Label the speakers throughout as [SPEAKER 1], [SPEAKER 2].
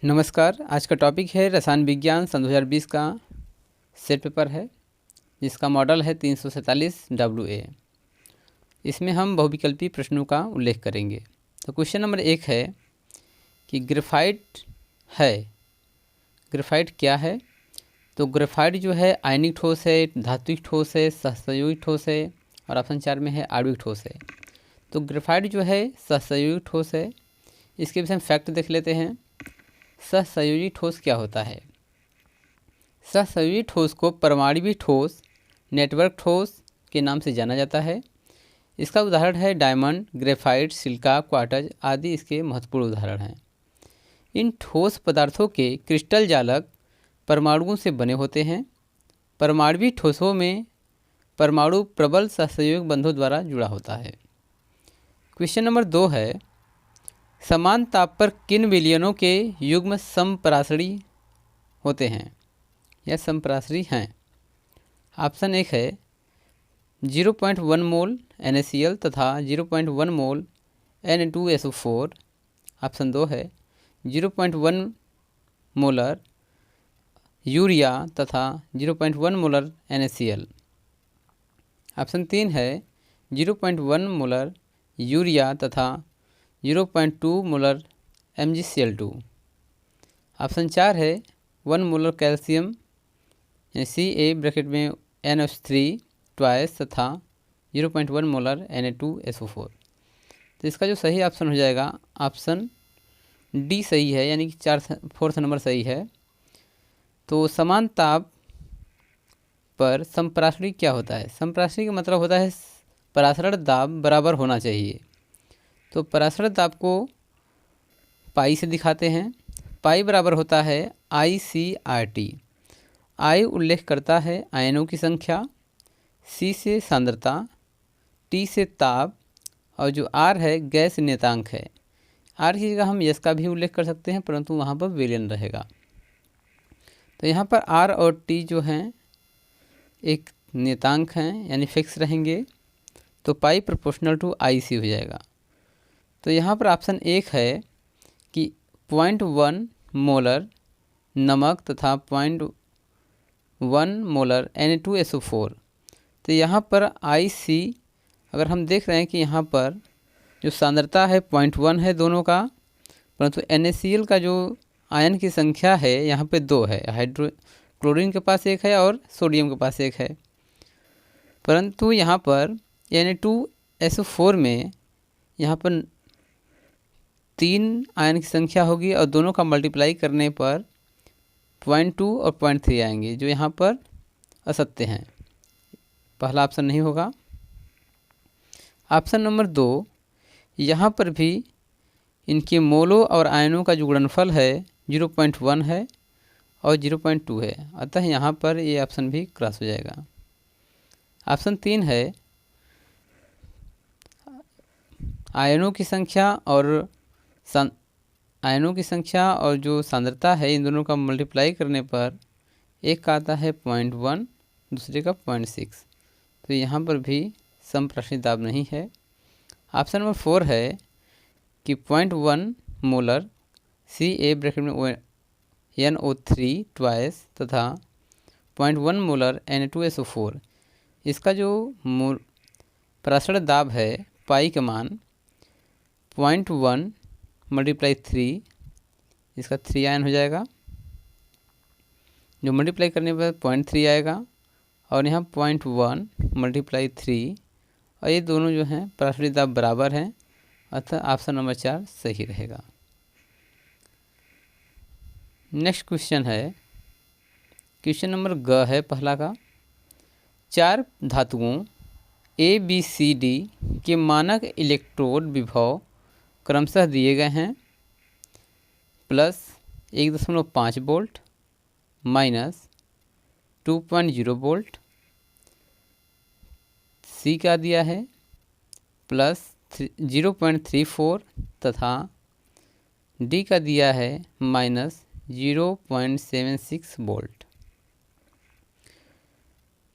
[SPEAKER 1] नमस्कार। आज का टॉपिक है रसायन विज्ञान सन 2020 का सेट पेपर है, जिसका मॉडल है 347 WA। इसमें हम बहुविकल्पी प्रश्नों का उल्लेख करेंगे। तो क्वेश्चन नंबर 1 है कि ग्रेफाइट है। ग्रेफाइट क्या है? तो ग्रेफाइट जो है आयनिक ठोस है, धात्विक ठोस है, सहसंयोगी ठोस है और ऑप्शन 4 में है आणविक ठोस है। तो ग्रेफाइट जो है सहसंयोगी ठोस है। इसके विषय में फैक्ट देख लेते हैं। सहसंयोजी ठोस क्या होता है? सहसंयोजी ठोस को परमाणविक ठोस, नेटवर्क ठोस के नाम से जाना जाता है। इसका उदाहरण है डायमंड, ग्रेफाइट, सिलिका, क्वार्ट्ज आदि इसके महत्वपूर्ण उदाहरण हैं। इन ठोस पदार्थों के क्रिस्टल जालक परमाणुओं से बने होते हैं। परमाणविक ठोसों में परमाणु प्रबल सहसंयोगी बंधों द्वारा जुड़ा होता है। क्वेश्चन नंबर 2 है, समान ताप पर किन विलयनों के युग्म समपरासरी होते हैं या समपरासरी हैं? ऑप्शन 1 है 0.1 मोल NaCl तथा 0.1 मोल Na2SO4। ऑप्शन 2 है 0.1 मोलर यूरिया तथा 0.1 मोलर NaCl। ऑप्शन 3 है 0.1 मोलर यूरिया तथा 0.2 मोलर MgCl2। ऑप्शन 4 है 1 मोलर कैल्शियम Ca ब्रैकेट में NH3 ट्वाइस तथा 0.1 मोलर Na2SO4। तो इसका जो सही ऑप्शन हो जाएगा ऑप्शन डी सही है, यानी कि 4 नंबर सही है। तो समान ताप पर संपरासरी क्या होता है? संपरासरी का मतलब होता है परासरण दाब बराबर होना चाहिए। तो परासरण दाब को पाई से दिखाते हैं। पाई बराबर होता है ICRT। आई उल्लेख करता है आयनों की संख्या, C से सांद्रता, T से ताप और जो R है गैस नियतांक है। R की जगह हम यस का भी उल्लेख कर सकते हैं, परंतु वहाँ पर विलयन रहेगा। तो यहाँ पर R और T जो हैं एक नियतांक हैं, यानी फिक्स रहेंगे। तो पाई प्रोपोर्शनल टू IC हो जाएगा। तो यहाँ पर ऑप्शन 1 है कि 0.1 मोलर नमक तथा 0.1 मोलर Na2SO4। तो यहाँ पर IC अगर हम देख रहे हैं कि यहाँ पर जो सांद्रता है 0.1 है दोनों का, परंतु NaCl का जो आयन की संख्या है यहाँ पे 2 है। क्लोरीन के पास 1 है और सोडियम के पास 1 है। परंतु यहाँ पर Na2SO4 में यहाँ पर 3 आयन की संख्या होगी और दोनों का मल्टीप्लाई करने पर 0.2 और 0.3 आएंगे, जो यहाँ पर असत्य हैं। पहला ऑप्शन नहीं होगा। ऑप्शन नंबर 2, यहाँ पर भी इनके मोलों और आयनों का जो गुणनफल है 0.1 है और 0.2 है, अतः यहाँ पर ये ऑप्शन भी क्रॉस हो जाएगा। ऑप्शन 3 है आयनों की संख्या और जो सांद्रता है इन दोनों का मल्टीप्लाई करने पर एक का आता है 0.1, दूसरे का 0.6। तो यहाँ पर भी समप्रासरी दाब नहीं है। ऑप्शन नंबर 4 है कि 0.1 मोलर Ca ब्रैकेट में NO3 ट्वाइस तथा 0.1 मोलर Na2SO4। इसका जो परासरण दाब है पाई का मान 0.1 मल्टीप्लाई 3, इसका 3 आयन हो जाएगा, जो मल्टीप्लाई करने पर 0.3 आएगा और यहाँ 0.1 मल्टीप्लाई 3 और ये दोनों जो हैं परासरण दाब बराबर हैं, अतः ऑप्शन नंबर 4 सही रहेगा। नेक्स्ट क्वेश्चन है, क्वेश्चन नंबर ग है पहला का। 4 धातुओं ABCD के मानक इलेक्ट्रोड विभव क्रमशः दिए गए हैं। Plus 1.5 volt, minus 2.0 volt. C का दिया है प्लस 0.34 तथा D का दिया है माइनस 0.76 वोल्ट।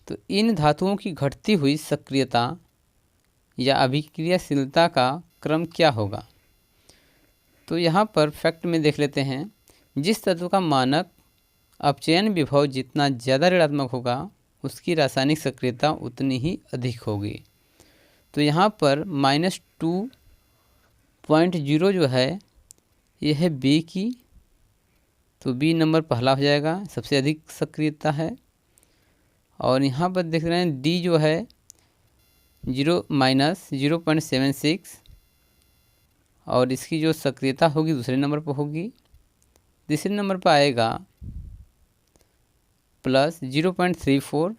[SPEAKER 1] तो इन धातुओं की घटती हुई सक्रियता या अभिक्रियाशीलता का क्रम क्या होगा? तो यहाँ पर फैक्ट में देख लेते हैं। जिस तत्व का मानक अपचयन विभव जितना ज़्यादा ऋणात्मक होगा उसकी रासायनिक सक्रियता उतनी ही अधिक होगी। तो यहाँ पर -2.0 जो है यह है बी की, तो बी नंबर पहला हो जाएगा, सबसे अधिक सक्रियता है। और यहाँ पर देख रहे हैं डी जो है -0.76 और इसकी जो सक्रियता होगी दूसरे नंबर पर होगी। तीसरे नंबर पर आएगा +0.34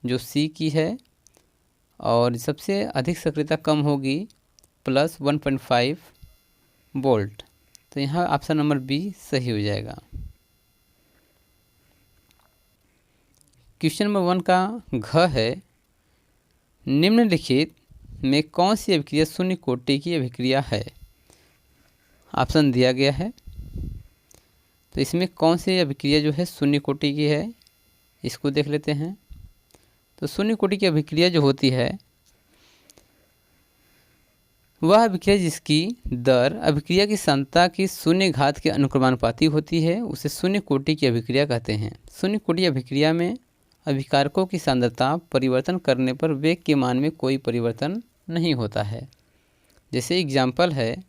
[SPEAKER 1] जो सी की है, और सबसे अधिक सक्रियता कम होगी +1.5 वोल्ट। तो यहाँ ऑप्शन नंबर बी सही हो जाएगा। क्वेश्चन नंबर 1 का घ है, निम्नलिखित में कौन सी अभिक्रिया शून्य कोटि की अभिक्रिया है। ऑप्शन दिया गया है, तो इसमें कौन सी अभिक्रिया जो है शून्य कोटि की है इसको देख लेते हैं। तो शून्य कोटि की अभिक्रिया जो होती है वह अभिक्रिया जिसकी दर अभिक्रिया की सांद्रता की शून्य घात के अनुक्रमानुपाती होती है उसे शून्य कोटि की अभिक्रिया कहते हैं। शून्य कोटि अभिक्रिया में अभिकारकों की सांद्रता परिवर्तन करने पर वेग के मान में कोई परिवर्तन नहीं होता है। जैसे एग्जाम्पल है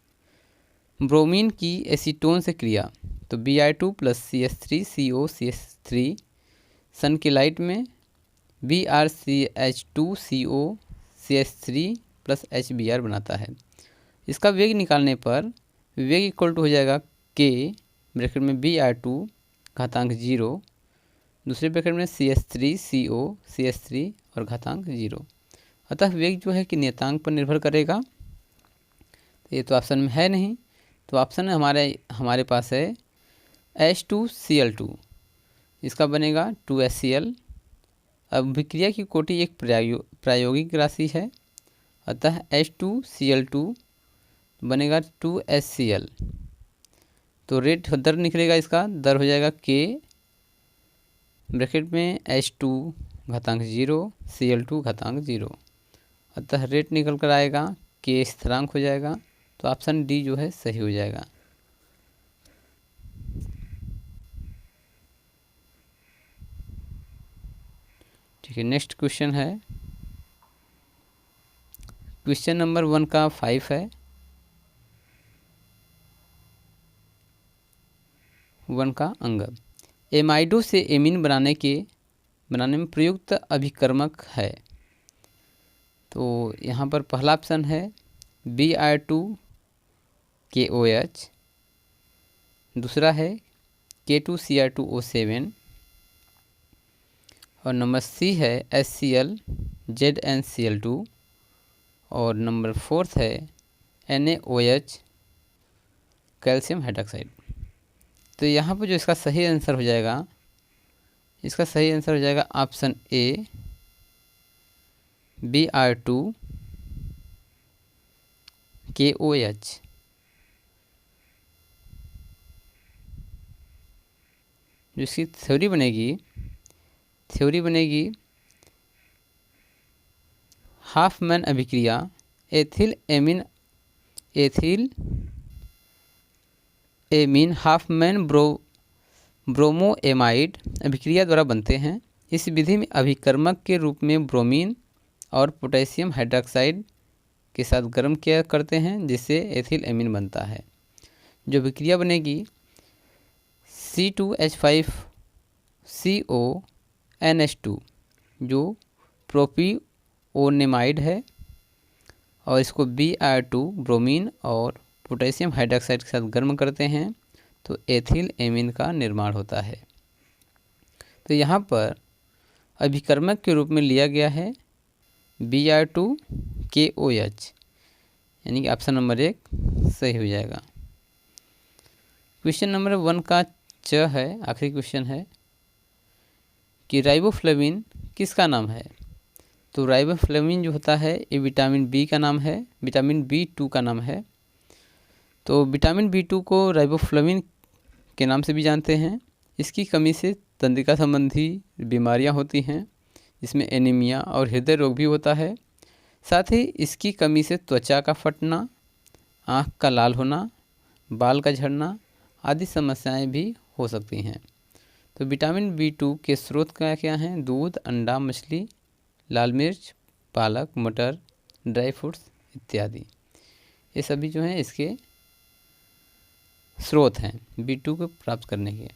[SPEAKER 1] ब्रोमीन की एसीटोन से क्रिया, तो Br2 + CH3COCH3 सनकिलाइट में BrCH2COCH3 + HBr बनाता है। इसका वेग निकालने पर वेग इक्वल टू हो जाएगा K ब्रैकेट में Br2 घातांक 0, दूसरे ब्रैकेट में CH3COCH3 और घातांक 0। अतः वेग जो है कि नियतांक पर निर्भर करेगा। तो ये तो ऑप्शन में है नहीं, तो ऑप्शन हमारे पास है H2Cl2, इसका बनेगा 2HCl। अभिक्रिया की कोटि एक प्रायोगिक राशि है, अतः H2Cl2 बनेगा 2HCl। तो रेट दर निकलेगा, इसका दर हो जाएगा K ब्रैकेट में H2 घातांक 0 Cl2 घातांक 0, अतः रेट निकल कर आएगा K स्थिरांक हो जाएगा। तो ऑप्शन डी जो है सही हो जाएगा। ठीक है, नेक्स्ट क्वेश्चन है, क्वेश्चन नंबर 1 का 5 है। 1 का अंग एमाइडो से एमीन बनाने में प्रयुक्त अभिकर्मक है। तो यहाँ पर पहला ऑप्शन है Br2KOH, दूसरा है K2Cr2O7 और नंबर सी है HClZnCl2 और नंबर 4 है NaOH कैल्शियम हाइड्रोक्साइड। तो यहाँ पर जो इसका सही आंसर हो जाएगा, इसका सही आंसर हो जाएगा ऑप्शन ए Br2KOH। जो इसकी थ्योरी बनेगी हाफमैन अभिक्रिया एथिल एमीन हाफमैन ब्रोमोएमाइड अभिक्रिया द्वारा बनते हैं। इस विधि में अभिकर्मक के रूप में ब्रोमीन और पोटेशियम हाइड्रोक्साइड के साथ गर्म किया करते हैं, जिससे एथिल एमीन बनता है। जो अभिक्रिया बनेगी C2H5CONH2 जो प्रोपिओनेमाइड है, और इसको Br2 ब्रोमीन और पोटेशियम हाइड्रोक्साइड के साथ गर्म करते हैं तो एथिल एमीन का निर्माण होता है। तो यहाँ पर अभिकर्मक के रूप में लिया गया है Br2KOH, यानी कि ऑप्शन नंबर 1 सही हो जाएगा। क्वेश्चन नंबर 1 का च है, आखिरी क्वेश्चन है कि राइबोफ्लेविन किसका नाम है। तो राइबोफ्लेविन जो होता है ये विटामिन बी का नाम है, विटामिन B2 का नाम है। तो विटामिन B2 को राइबोफ्लेविन के नाम से भी जानते हैं। इसकी कमी से तंत्रिका संबंधी बीमारियां होती हैं, जिसमें एनीमिया और हृदय रोग भी होता है। साथ ही इसकी कमी से त्वचा का फटना, आँख का लाल होना, बाल का झड़ना आदि समस्याएं भी हो सकती हैं। तो विटामिन B2 के स्रोत क्या क्या हैं? दूध, अंडा, मछली, लाल मिर्च, पालक, मटर, ड्राई फ्रूट्स इत्यादि। ये सभी जो हैं इसके स्रोत हैं B2 को प्राप्त करने के।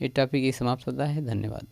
[SPEAKER 1] ये टॉपिक ये समाप्त होता है। धन्यवाद।